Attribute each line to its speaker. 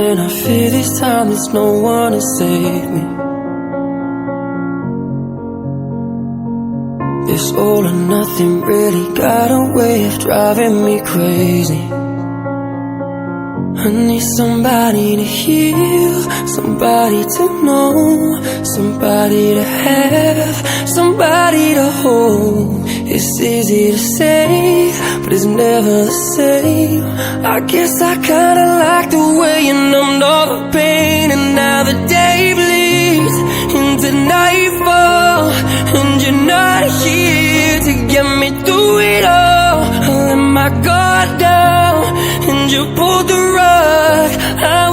Speaker 1: And I fear this time there's no one to save me. This all or nothing really got a way of driving me crazy. I need somebody to heal, somebody to know, somebody to have, somebody to hold. It's easy to say, but it's never the same. I guess I kinda like the way you numbed all the pain. And now the day bleeds into nightfall, and you're not here to get me through it all. I let my guard down, and you pulled the rug. I